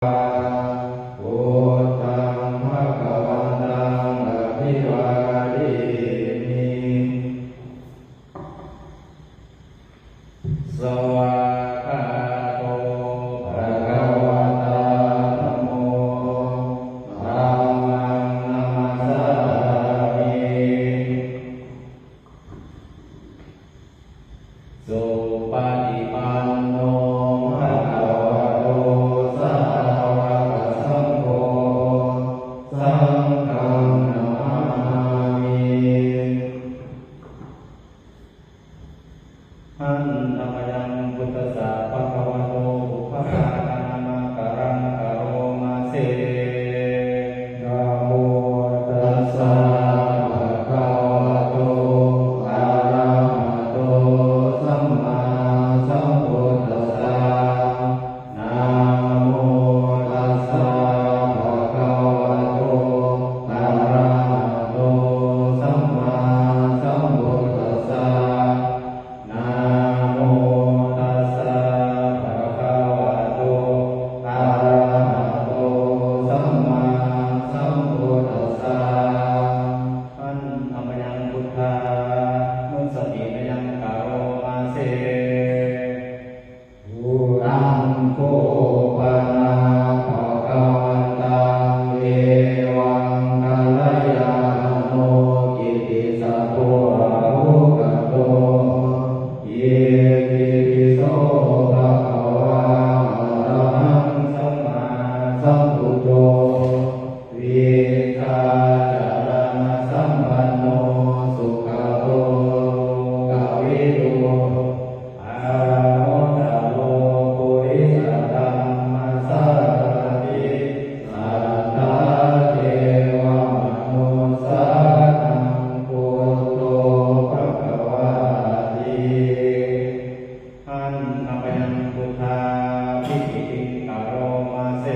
พุทธังภคะวันตังอภิวาเทมิสวากขาโตภะคะวะตาธัมโมธัมมังนัมสสามิสุปฏิปันโนภะคะวะโตสาวกสังโฆสังฆังนามิหันธรรมยังพุทธัสสะภะคะวะโตอุปการะนามาการังกะโรมาเสนะโมตัสสะภะคะวะโตอะระหะโตสัมมาสัมพุทธัสสะนะโมตัสสะภะคะวะโตอะระหะโตสัมมาสัมพุทธัสสะนะโมตัสสะภะคะวะโตอะระหะโตสัมมาสัมพุทธัสสะอันธรรมยังพุทธานุสติมยังกะโรมาเสภูรังโคปนาภะคะวันตังเอวังกัลยาโนกิตติศัพพุอะหุกโตเยติปิโสภะคะวะอะระหังสัมมาสัมพุทโธวิชาจารณสัมปันโนสุขโตกวิทูอะระโหตโลปุริสธัมมัสสารติสัทธาเทวมนุสสานังพุทโธภควาติอันธรรมยังพุทธาภิกขิติกะโรมาเส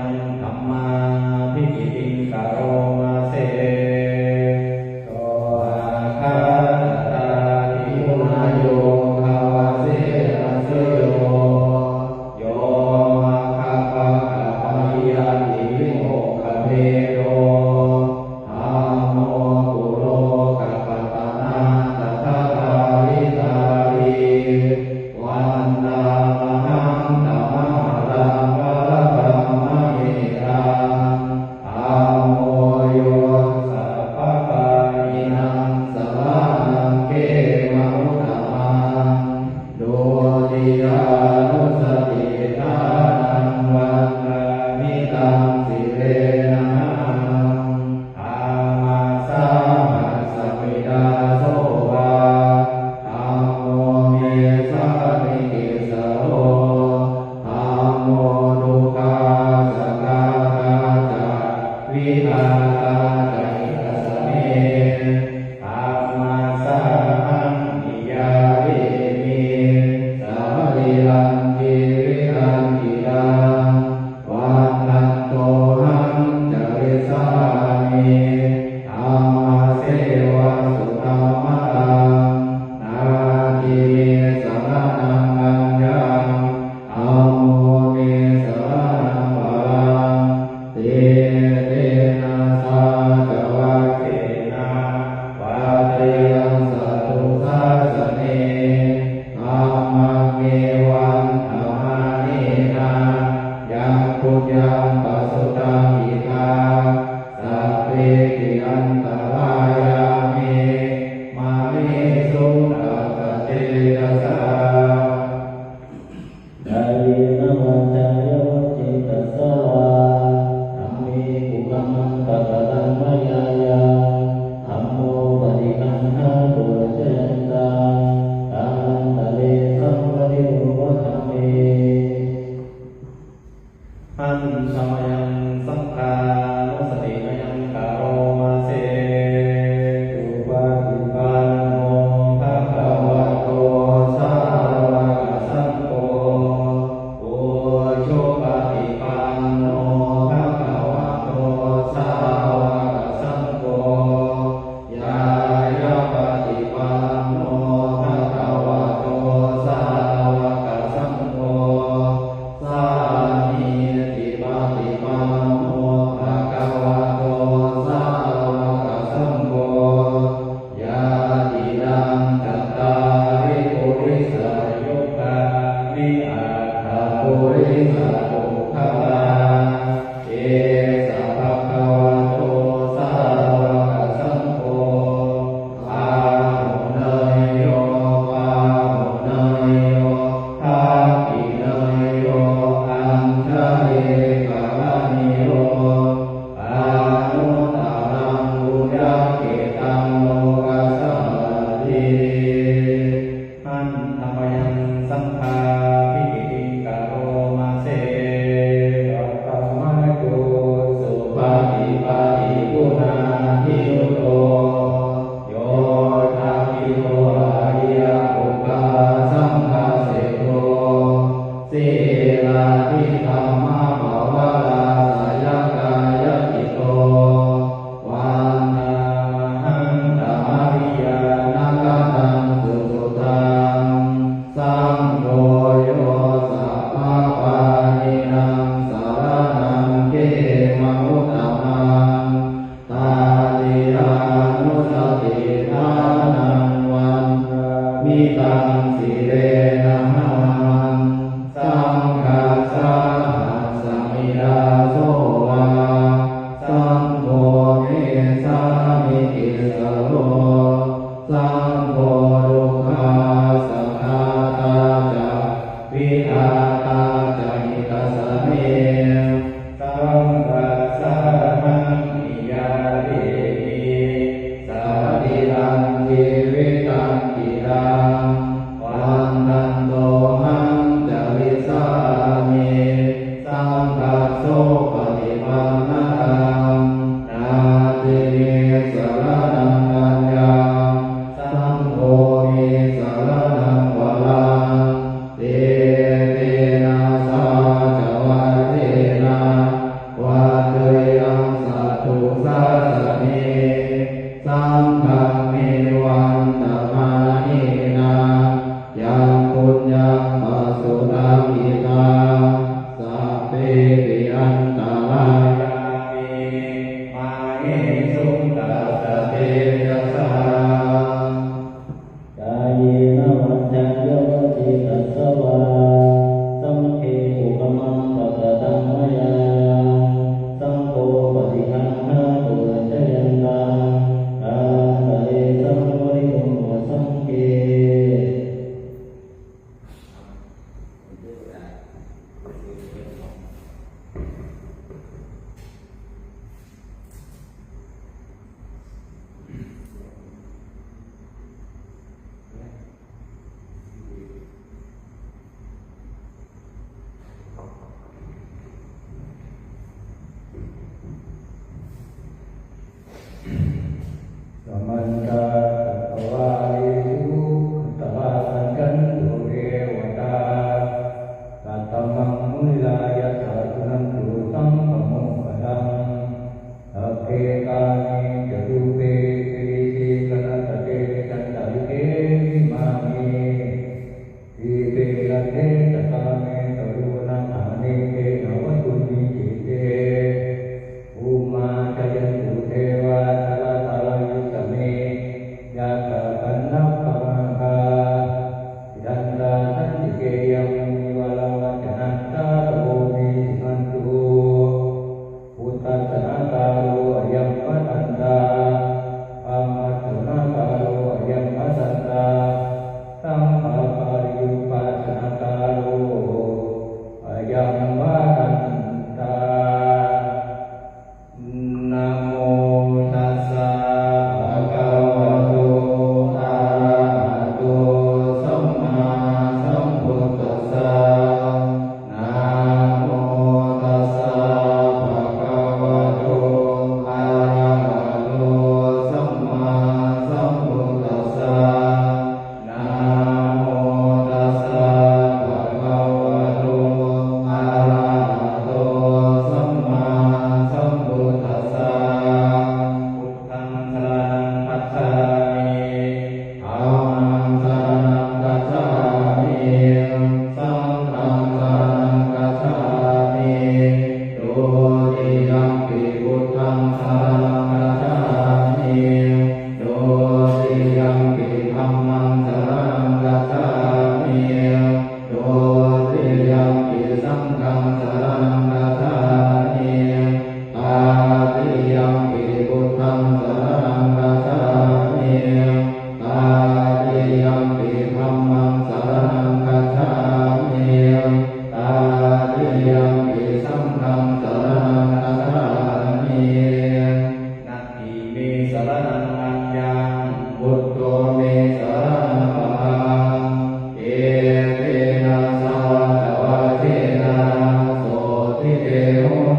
ยังธัมมาภิกิติงกโรมาเสโตอาคาตาทิมุนโยภาวะเสนะเสโยโยอาคาปะกะปะยันติวิโมกขเพโรธัมโมกุโรกัปปะตะนาตถาคาริตาริวันตามหังธัมมะรังวะระธัมมะเมรังธัมโมโยสัพพะปะอินังสรณังเกมะรุตตมังดุติยานุสติทานังวันตามิตังสิเรนะอามาสามัสสมิดาโสวาธัมโมเมสะมิกิสโรธัมโมดุกาสกาจาวิหาจาอิตัสสเมธัมมาสาหังนิยาเรมิสาริลันติริลันติดังวันทันโตหังจาริสามิธัมมาเสวะสุธรรมตังนาทิเมสรณังอัญญังธัมโมเมสรณังวรังเตเตนะสาจวัคเขนะปัจจยังสัตตุสัสสเนธัมมังเมวันธรรมาเนนะยังพุทธังปัสสุตังอิทาสัพเพติอันตรายาเมมาเมสุตัสสะเตนะสา กายเนวาจายวัจจิตัสสะวาธัมมิกุกัมมังปะกะตังมายายาธัมโมปฏิคันหาตุเจตังตังตะเลสัมปริรูปธัมเมหันสมยังสังฆานุสติมยังกโรมาเสอุปาทิปันโนภะคะวะโตสาวกสังโฆโอโชปฏิปันโนภะคะวะโตสาวกสังโฆยายาปฏิปันโนภะคะวะโตสาวกสังโฆสามีติปฏิปันโนภะคะ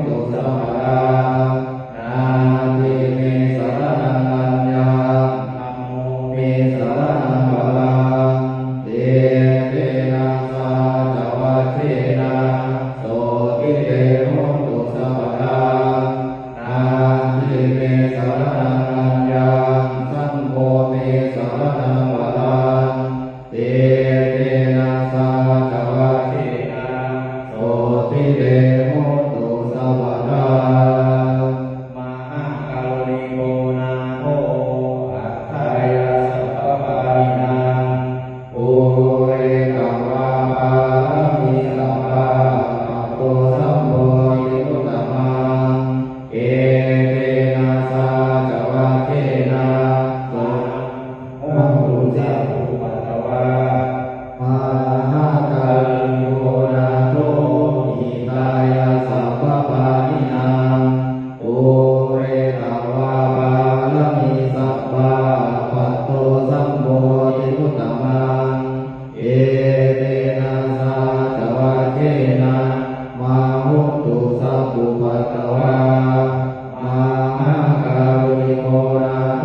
ตุสัพพะนาทิเมสรณังอัญญาธัมโมเมสรณังวรังเตเตนะสาจวัชเชนะโสติเตโหตุสัพพะนาทิเมสรณังอัญญาสังโฆเมสรณังวรังเตเตนะสาจวัชเชนะโสติเตโหตุสัพพะมหาการุณิโกนาโภอัฏฐายาสัพพะปานินังปุเรกังวาปามิสัพพะปัตโตสัมโพธิพุตตมังเอเตนะสาจวัชเชนะโสโหตุสัพพุปัตตวามหาการุณิโกนาโภอิตายาสัพพะปานินังปุเรกังวาปามิสัพพะปัตโตสัมโพธิพุตตมังเอเตนะสาจวัชเชนะมาหุตุสัพพุปัตตวามหาการุณิโกนาโภ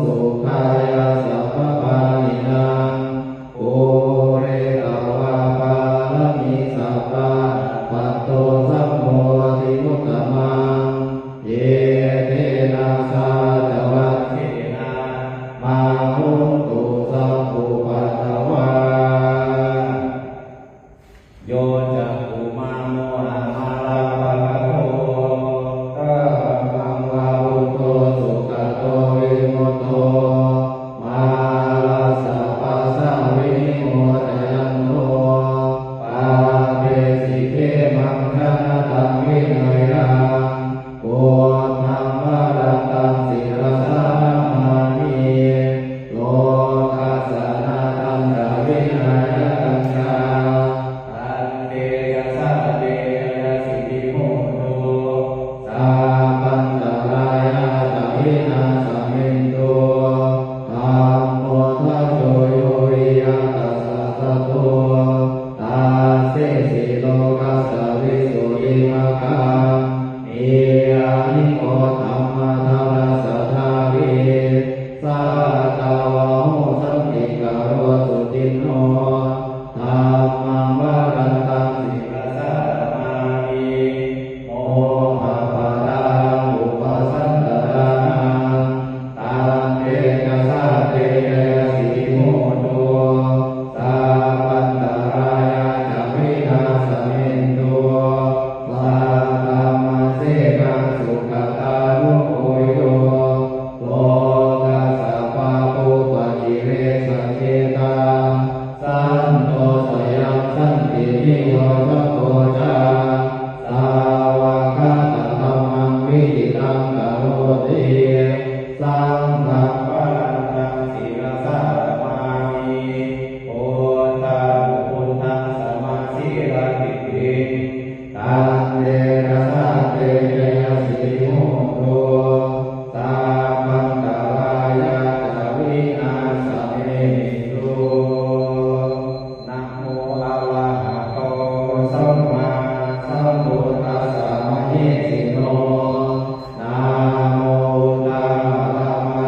สุขายาสัพพะปานินังปุเรกังวาปามิสัพพะปัตโตสัมโพธิพุตตมังเยเตนะสาจวัชเชนะมาหุตุสัพพุปัตตวาโยจักขุมาโมหะมาลาภะคะโตตะมังวาวุโตสุขโตวิมุตโตมาลาสัพพะสังวิโมทยันโตปาเปสิเกมังคณตังวินัยยังโกธัมมะรัตตังศิรสามามิโลกัสสนะตันตวินัยกัญจาอันเตยะสะเตยะสิทธิโมโตสาปันตรายะตะวินาสมินโตธัมโมทัจโจโยวิยัตตัสสะโตตาเสสิโลกัสสะวิสุทธิมกขานิยานิโกธัมมะทารัสสะทาวิสัทธาวะโหสันติกโรสุตินโนธัมมังวรันตังศิรสามามิโมหะปะทังอุปสันตรานังตันเตนะสะเตยะสิทธิโมโตสาปันตรายะจาวินาสมินโตสาธัมมะเสกังสุขตานุโคโยโลกัสสะปะปุปะจิเรสะเจตาสันโตสยัมสันตินิโยชโกจาสาวกะตะธัมมังวิดิตังกโรติสังฆังวรันตังศิรสามามิโอตังพุทธังสมาธิรัตติตันเตนะสะเตยะสิทธิโมโตสาปันตรายะจาวินาสมินโตนะโมอะระหะโตสัมมาสัมพุทธัสสะมะหิสิโนนะโมตัสสะภะคะวะ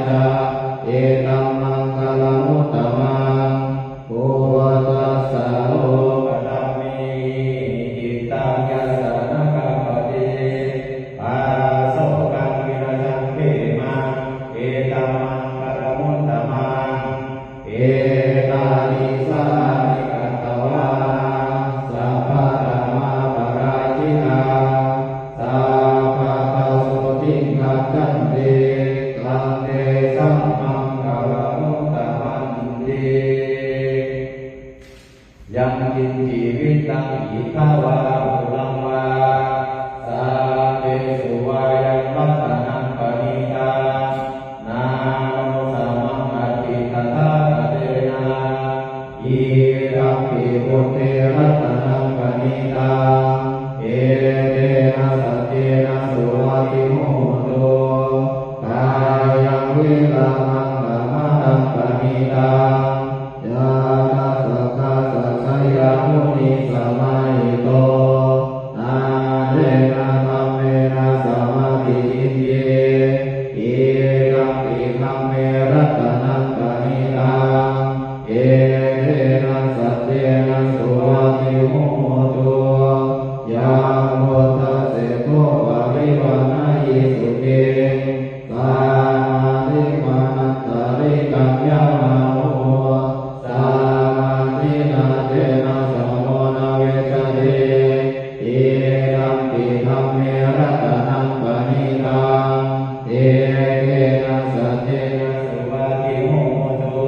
จาเอตัมมังคลังอุตตมังโพธัสสะโลกธัมมิอิตังยัสสะนะกัปปติปาโสกังวิรัชังเขมังเอตัมมังคลังอุตตมังเอตานิสานิกัตตวาสัพพะธรรมาปราชิตาสัพพะปะโสติกัจจันติลังเตสัมมังคลังอุตตมังติยังกินชีวิตังอิทาวาภูลังวาสาเตสุวายังวัฏนังปณิตานาโนสัมมังอติตถาคเตนะอิรัมปิพุทเทรัตนังปณิตาเอเตนะสัตเตนะสุวัติโหตุกายังวิรามังธรรมังปณิตาญาณสักขะสักขยามุนิสัมมาหิโตนาเรนะธัมเมนะสัมมาทิฏฐิอิรัมปิธัมเมรัตนังปณิตาเอเตนะสัตเตนะสุวัติโหตุยามพุทธัสสะโตปะริวานายิสุเตสามาธิมานัตตาริกัญญามาโหสามาธินาเจนะสัมโมนะเวชเตเอรัมปิธัมเมรัตนังปณิตาเอเตนะสัตเตนะสุวัติโหตุ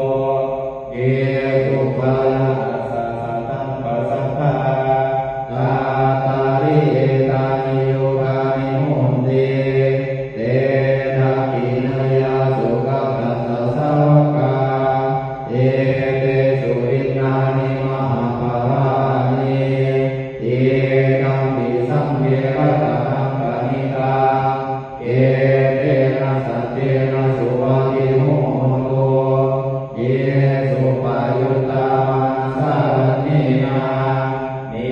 เอตุปะยะสัสสะตังปัสสัทธากาตาริเอตานิโยกานิโหนติเตนะกินยาสุขัสสะสาวกาเอเตสุอินนานิมหาภารานิเอตัมปิสังเฆรัตนังปณิตาเอเตนะสัตเตนะสุวัติโหตุเยสุปายุตตามาสานินานิ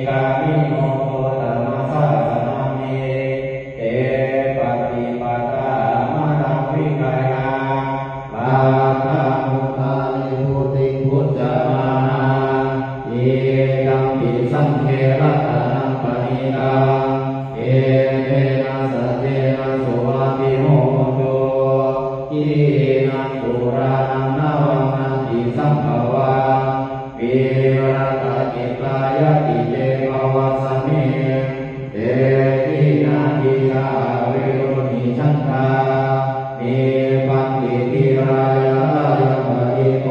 กามิโนโตธัมมสสะนามิเอปฏิปทามะนังวิกายาลาภะมุตตานิพุติพุทธมานาเอตัมปิสังเฆรัตนังปณิตาเอเตนะสัตเตนะสุวัติโหตุอินังปุรานังนาวังนันติสัมภวาวิรัตกิตายะติเจภวะสมิเตตินาทิยาเวโรนิชันตาเนปันติทิรายะรายะปะริโก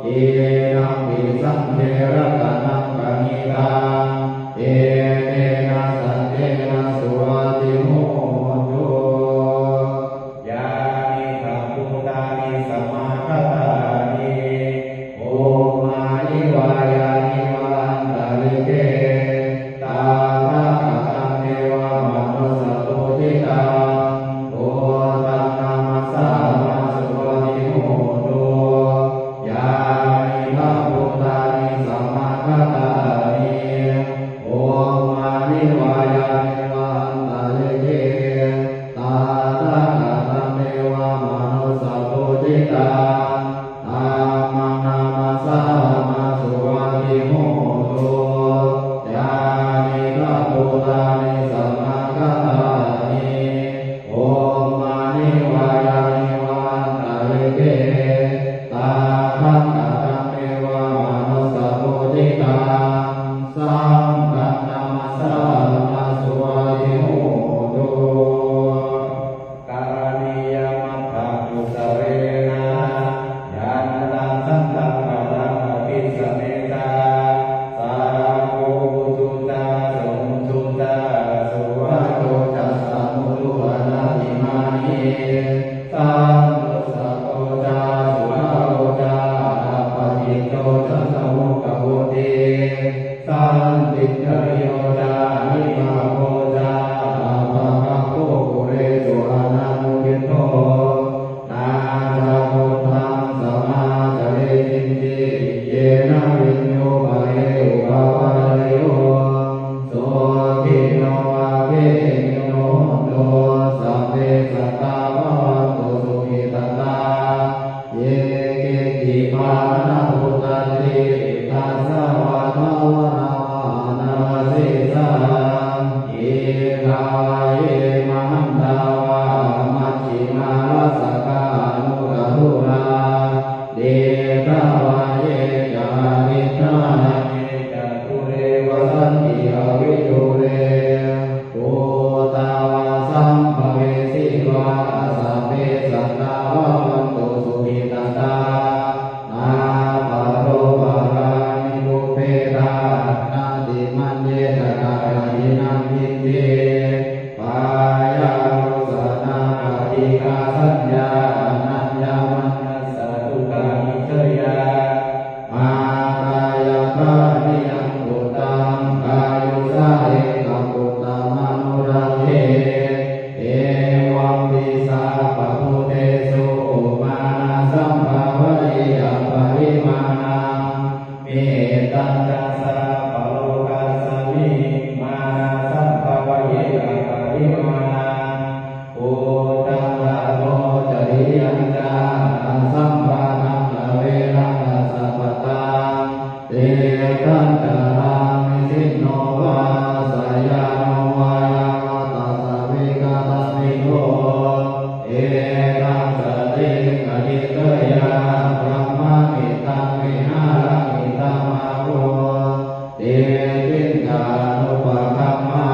เอนัมปิสังเทรัตนังปณิตาเอเตนะสัตเตนะสุวัติโหตุยานิสัมพุทธานิสัมมาคัตตานิโอมานิวายานิวาลันตาลิเกตาทะกะตังเทวมนุสสะโตทิตังโอตังนามัสสามาสุวัติโหตุยานิสัมพุทธานิสัมมาคัตตานิโอมานิวายานิวาลันตาลิเกตาทะกะตังเทวมนุสสะโตทิตังธัมมังนามัสสามาสุวัติโหตุยานิสัมพุทธานิสัมมาคัตตานิโอมานิวายานิวาลันตาลิเกตาทะกะตังเทวมนุสสะโตทิตังสังฆังนามัสสามาสุวัติโหตุการณียมัตถกุสเรนะ เตยาพระมามิตังวิหารัมิตังมาโรเตปินทานุปคัมมา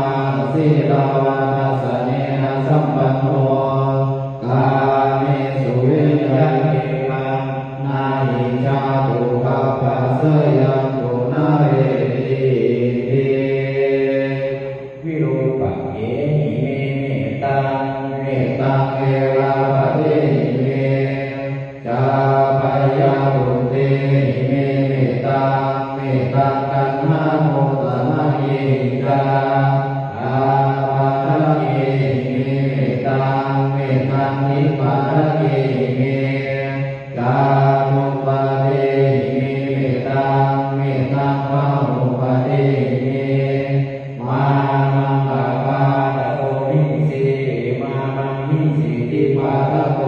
สีลาวานัสเนนะสัมปันโนกาเมสุวิรัติมังนาหิจาตุกัปปะเสยังตุนาเรติวิรูปังเอหิเมตังเมตังเอราปะเทหิเมจาปายาบุเตหิเมเมตังเมตังกันหาโมตนะเยหิกาอาปะเยหิเมเมตังเมตังนิปะเยหิเมกามุปะเทหิเมเมตังเมตังวะมุปะเทหิเมมามังคาปาตะโตหิสีมามังหิสีติปาตะโต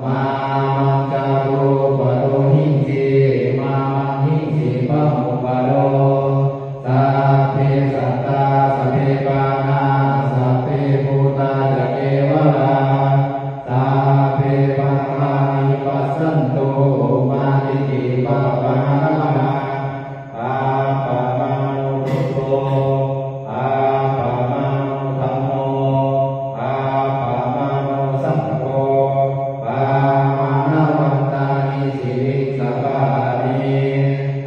มามังจารุปะโตหิสีมามังหิสีปะมุปะโตสัพเพสัตตาสัพเพปานาสัพเพภูตาจะเกวราสัพเพปังคามิปัสสันโตมาติติปะปะหาราอาปะมานุพุทโธอาปะมานุธัมโมอาปะมานุสังโฆปะมานะวันตานิสิริสปานิ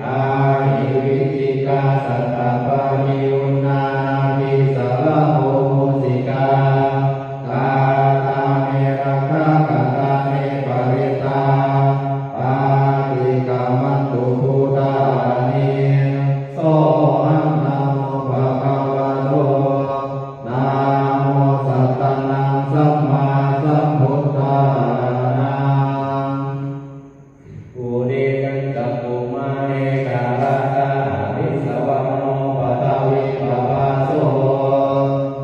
อาหิวิจิกาสัตตปาริอุณานามิสารโหมุสิกากาตาเมระคากาตาเมปะริตาปาติกามันตุภูตานิโสหังนะโมภะคะวะโตนะโมสัตตะนังสัมมาสัมพุทธานังอุเดกันจักขุมาเนกาลาตาวิสวะโนปะทาวิปะปะโส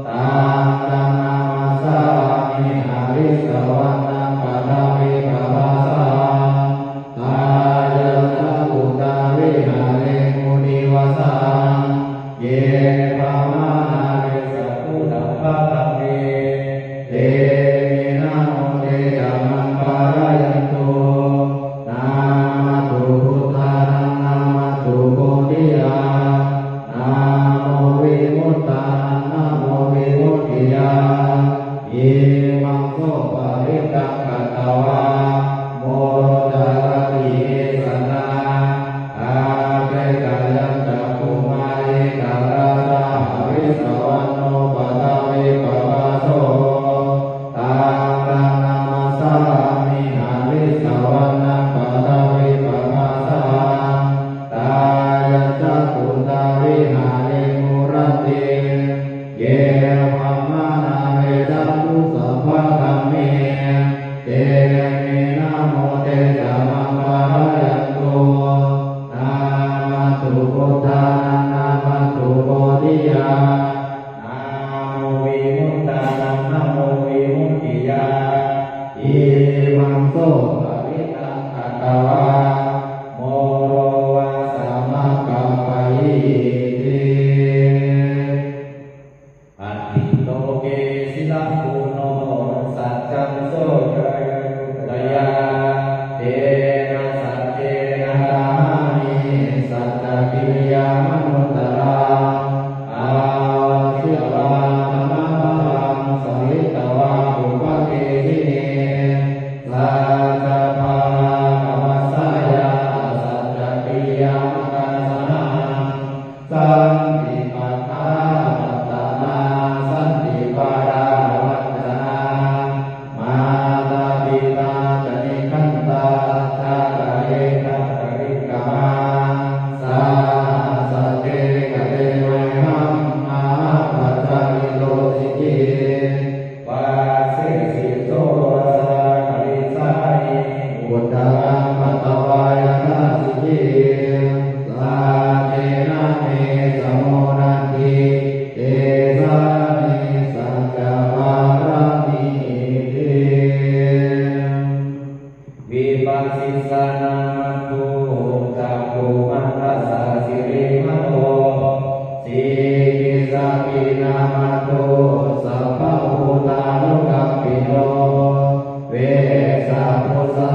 ตังตังนามาสามิหาริสวะนังปะทาวิปะปะสาตายะนะอุตาริหาเรมุนิวาสังเยปะมานาเรสัพพุทัพพะตัมเมเตมินะโมเตจะมังปารายันโตนามาตุพุทธานังนามาตุโกติยานาโมวิมุตตานังนาโมวิมุตติยาเยมังโสปะริตังกัตตวาโมจารติเอสนาอาเปกายัญจักขุมาเอกาลาตาหาริสวะโนปะทาวิปะปะโสตังตังนามาสามิหาริสวะนังปะทาวิปะปะสาตายะจักขุตาริหาเรมุรติเยปัมมานาเวดัมพุสัพพะธัมเมเตเมนะโมเตจะมังปารายันโตนามาตุพุทธานังนามาตุโพธิยานาโมวิมุตตานังนาโมวิมุตติยาอิมังโสปะริตังกัตตวาโมโรวาสามากัปปะยิติอัตถิโลเกสิลัพพุโนสัจจังโสจายาเตนะสัจเจนะธรรมานิสัจจกิริยามนุตตรังอาทิวาธรรมะพังสริตวาอุปเทหิเนสัจจภากัมมัสสายาสัจจกิริยามกัสสนังสันติปัฏฐานัตตานาสันติปาราวัจจนามาตาปิตาจนิคันตาชาตะเรนะตะริกาสาสะเจกะเตไมหัมมาปัจจาริโลสิกิวาเสสิโสสะคลิสานิอุตตรังปัตตวายนาสิกิสาเจนะเมสโมนันติเตสานิสัจจวารามิติ วิปัสสิสานามัตถุจักขุมัตตสาสิริมัตโตสีกิสาปินามัตโตสัพพะภูตานุกัปปิโนเวสาพุสสะ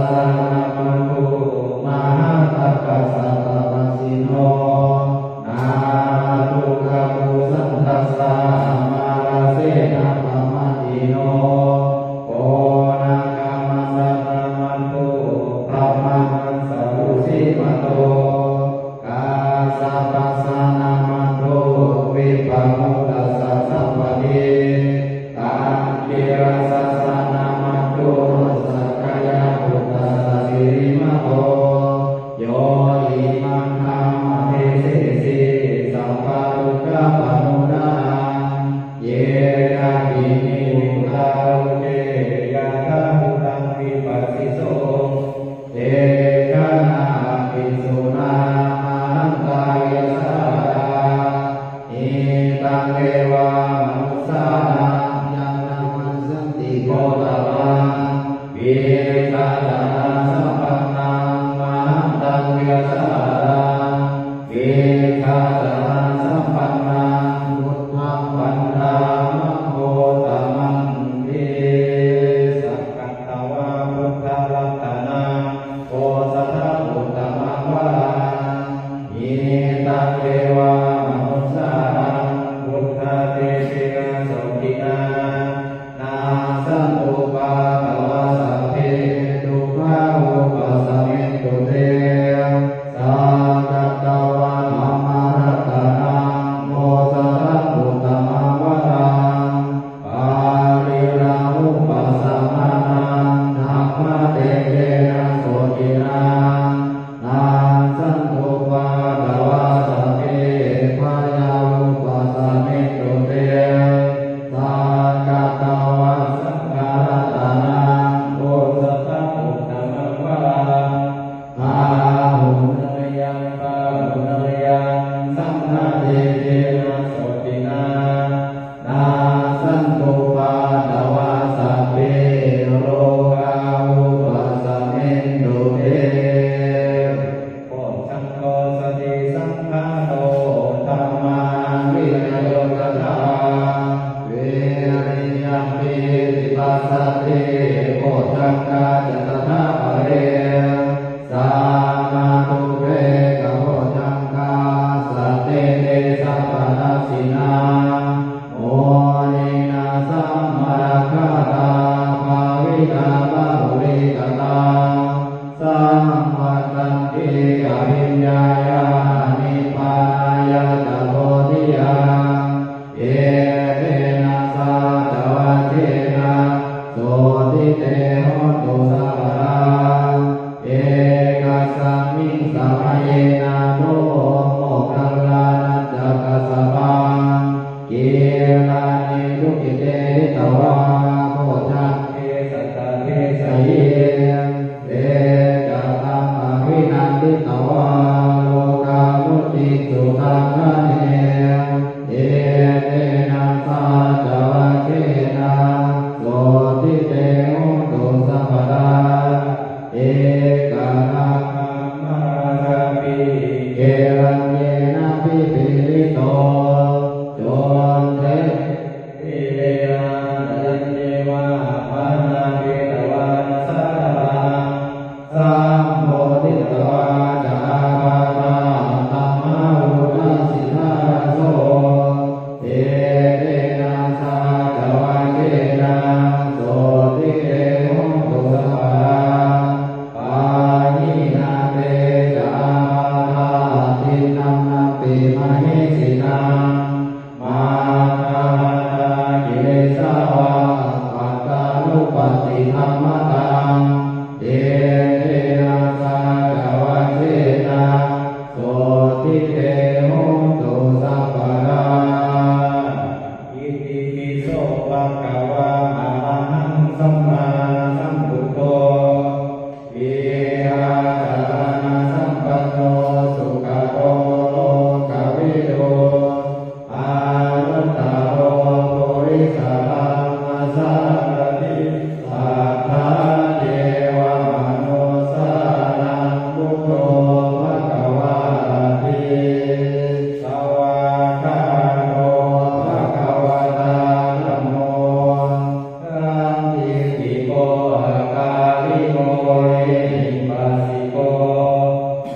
ปัสสิโก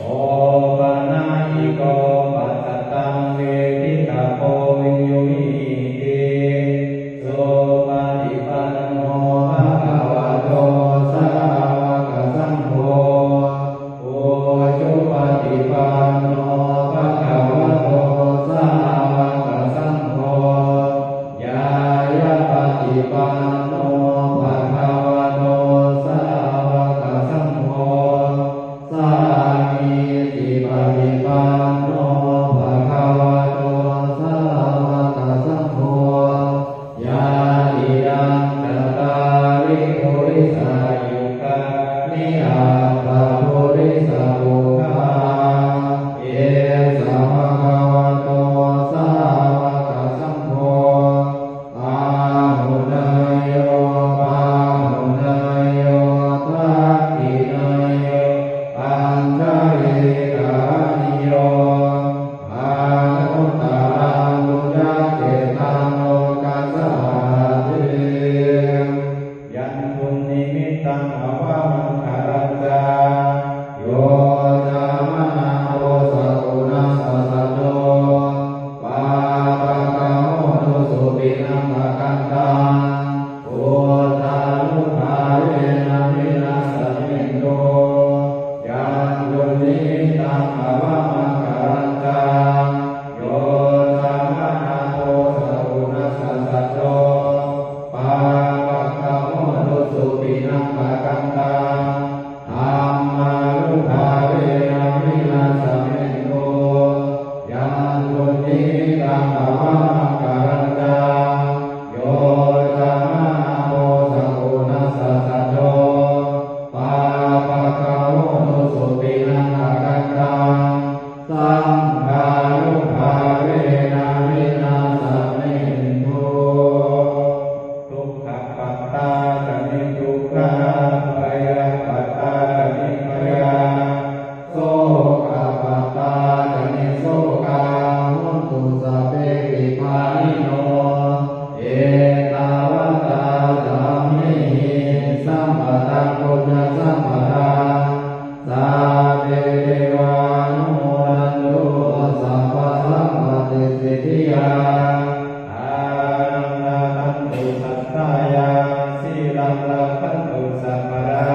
โอปะนายิโกปัสสตังเวทิตาโพวิญญูหิติโสปฏิปันโนภะคะวะโตสาวกสังโฆโอจุปฏิปันโนภะคะวะโตสาวกสังโฆญาญาปฏิปันโนภะคะวะโตสาวกสังโฆสามีจิปฏิปันโนภะคะวะโตสาวกสังโฆญาติยังจัตตาริปุริสายุคานิอัตถปุริสบุคคาเอสะภะคะวะโตสาวกสังโฆอาหุนายโยปาหุนายโยทักขินายโยอันตริกานิโยอานุตตรังบุญญาเกตังโลกัสสะเตยันตุนิมิตตังอวามังคารัจจาโยจามนาโอสกุณัสสะสะโตปาปะกะโมนุสุปินังภะคันตังโอตานุภาเวนะมินัสสะเมนโตยันตุนิมิตตังอวามังคารัจจาโยจามนาโอสกุณัสสะสะโตปาปะกะโมนุสุปินังภะคันตังธัมมานุภาเวนะมินัสสะเมนโตยันตุนิมิตตังอวามังคารัจจาโยจามนาโอสกุณัสสะสะโตปาปะกะโมนุสุปินังภะคันตังสังฆานุภาเวนะมินัสสะเมนโตทุกขปัตตาจนิทุกขาภยปัตตาจนิภยาโสกปัตตาจนิโสกาหุนตุสัพเพปิภานิโนเอตาวตาธัมมิสัมปตังปุญญสัมปทาสัพเพเทวานุโมทันตุสัพพะสัมปติสิทธิยาอานันตันตุสัตตายาสีลังลักขันตุสัพพะรา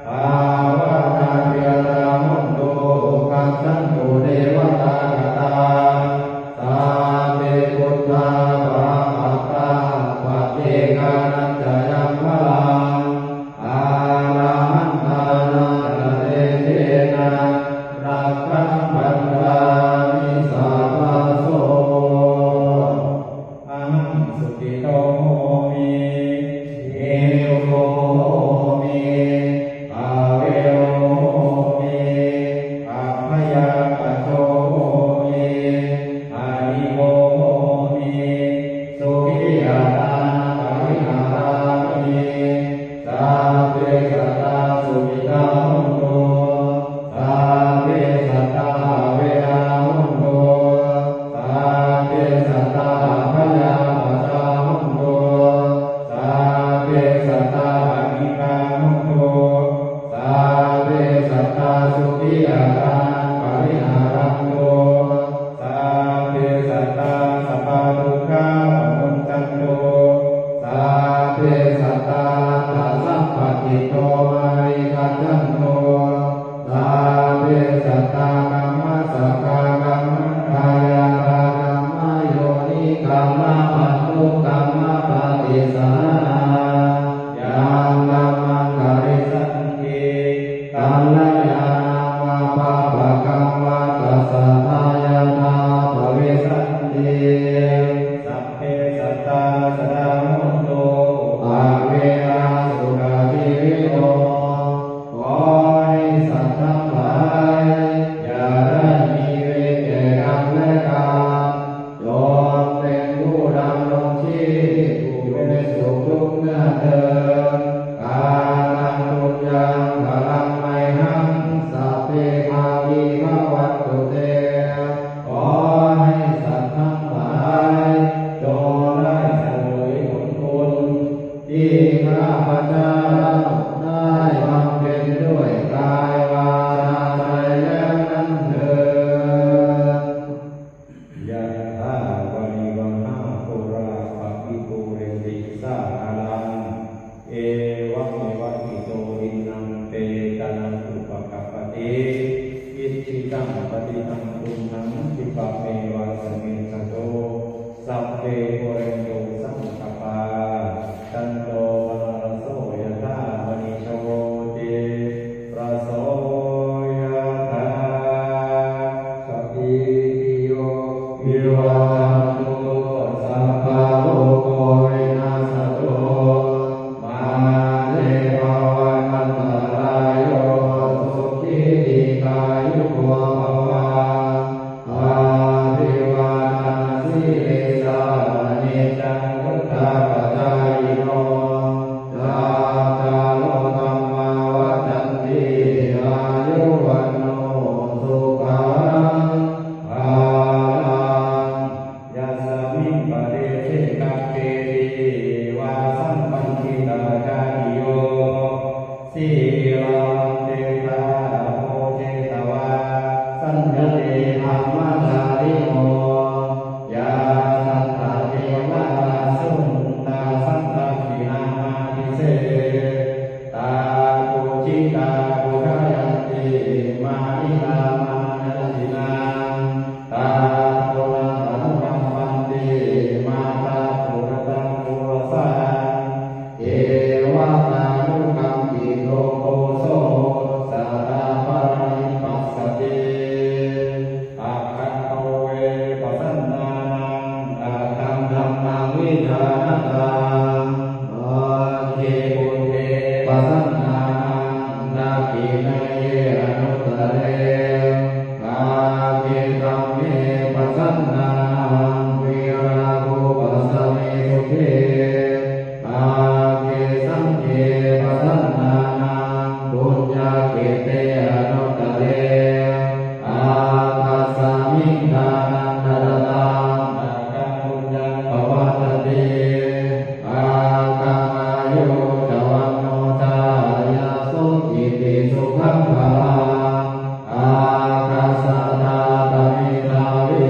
ภาวนาเพียรมุนโตกัจฉันตุเทวตากตาสาเตพุทธาภาปัตตาปัจเจกานัจจยัมพลังอาราหันตานาเตเทนะรักขังปัญญามิสัพพะโสอังสุขิโตโหมิเอโยโหมิอาเวโโหมิอัพพยาปัจโจโหมิอานิโกโหมิสุขิยาตาปะริหารามิสัพเพสัตตาสุขิตาหุนโตสัพเพสัตตาเวราหุนโตสัพเพสัตตาพยาปัจจาหุนโตสัพเพสัตตานิกาหุนโตสัพเพสัตตาสุขิยาตาปะริหารันโตสัพเพสัตตาสัพพะทุกขาปมุนจันโตสัพเพสัตตาตัสสัพพะติโตมาริกัจจันโตสัพเพสัตตากัมมัสสะกากัมมัฏฐายาตากัมมโยนิกัมมะปัตตุกัมมะปฏิสานายังกัมมังกริสันติกัลยาณังวาปะภะกังวาตัสสะทายานาภเวสันติสัพเพสัตตาสดามุนโตอาเวราสุขติวิโตขอให้สัตว์ทั้งหลายอย่าได้มีเวรแก่กันและกันจงเป็นผู้ดำรงชีพผู้เป็นสุขทุกข์เมื่อเถิดกาลังตุญญังพลังไมหังสัพเพมาวิภวัตตุเตขอให้สัตว์ทั้งหลายจงได้เสวยผลบุญที่ข้าพเจ้าได้บำเพ็ญ ชีรังเตตาโมเจตวาสัญญเตธรรมจาริโมยาสัตตาเทวตาสุนตาสันตขินามาทิเสตาปุจิตาปุรยันติมานิตามานัสสินาตาโตนะตังกัมปันติมาตาปุรตังปุรสาเอวะตานุกัมปิโลโกโสสัตตาปาริปัสสติอาคันโตเวปัสสนานังอาคัมธัมมังวิธานตังอาเทปุเตปัสสนานังนาคินะเยอนุตตะเรอาเกตัมเมปัสสนานังวิราโกปัสสเมสุเขอาเกสังเกปัสสนานังปุญญาเกเตอนุตตะเรอาคัสสมิงทานังนรตังอาคังปุญญาภวัตติอาคังอายุจวันโนจายาสุขิติสุขังภลังอาคัสสะทาตมิตาวิ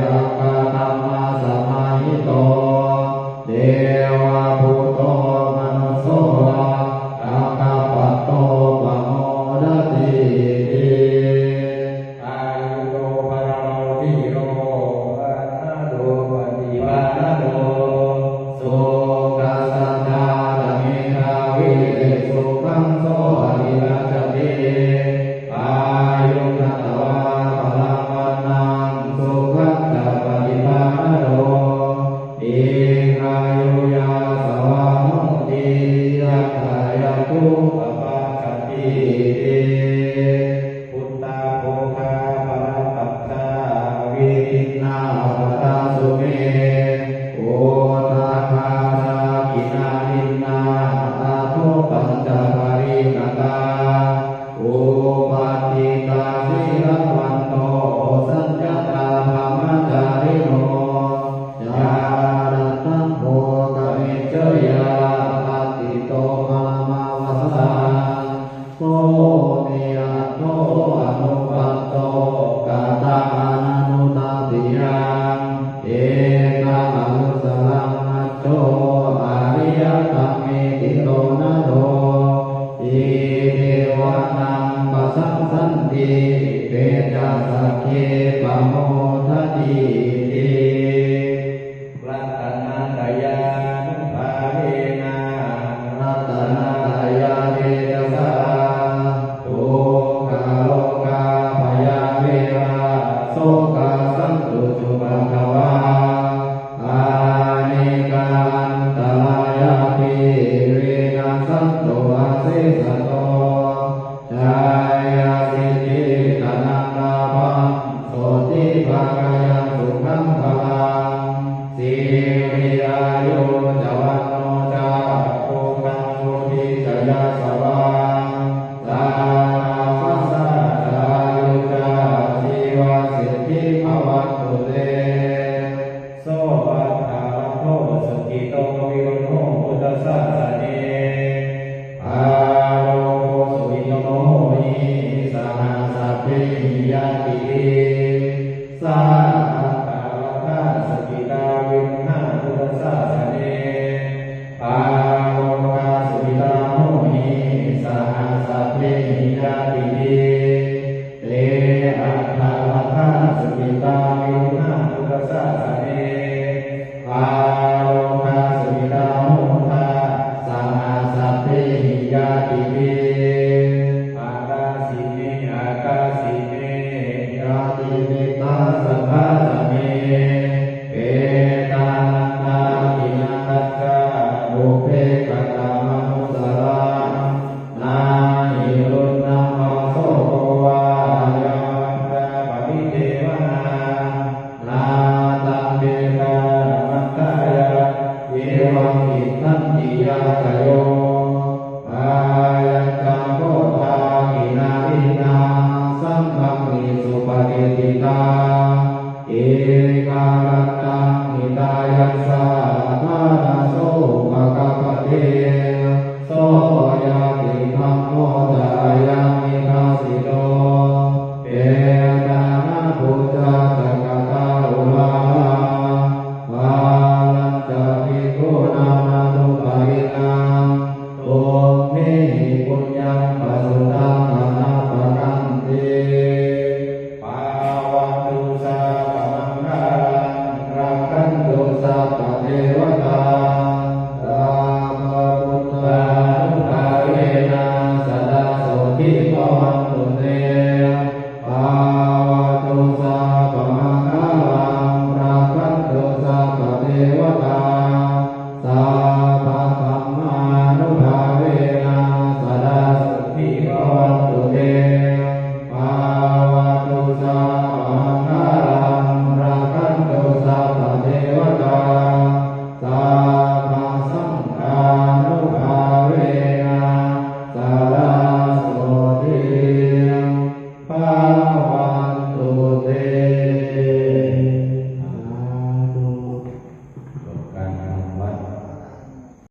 อาคาธัมมาสัมมาหิโตเทวะพุทโธมนุสโสอาคาปะโตปะโมดติอายุโตภะโรติโรอัฏฐโดปฏิภาณโดสุขัสสะทาตมิตาวิสุขังโสอริยจติอายุนัตวาพลังวันนังสุขัสสะปฏิภาณโดอิอายุยาสวามุติยัตถายาตุปปัสสติพุทธาโภคาปรปัสสาวิรินาปตาสุเมโอตาคารากินานินนาตาโทปัญจปาริกตาโอปาติตาสิรวันโตสัญญาตาธรรมจาริโนยาดัตตังโภกเมจยาปฏิโตมามาวสังโสเมอะโตอนุปัตโตกาตานานุตติยังเอกะอนุสลังนัจโจอาริยตัมเมติโตนะโตอิเทวะนังปัสสังสันติเปจัสสะเคปะโมทะติรัตนาตยานุภาเวนะรัตนาตยาเวนะสาทุกขโลกาภยาเวราโสกาสันตุจุปัฏฐวาอาเนกาอันตรายาภิเวนะสันตุอาเสสโตจายาสิทธิธนังลาภังโสติภากายังสุขังภลังสิริอายุจวันโนจาโภคังโสติจยาสวังสานาภัสสะจายุจาชีวาสิทธิภวัตตุเตโสอัฏฐาโทสุขิโตวิรุณโหพุทธศาสเนอาโลโกสุวิโนหิสหัสสะเพหิยาติสาอัตตาวัฏฏาสกิตาวิมุหาพุทธศาสเนอาโลกาสุวิตาโหหิสหัสสะเพหิยาติเตอัตถาวัฏฏาสกิตาวิมุหาพุทธศาสเนอาโลกาสุวิตาโหทาสหัสสะเพหิยาติอากาสิเนอากาสิเนยาติเมตตาสัพพะ ภวันตุเต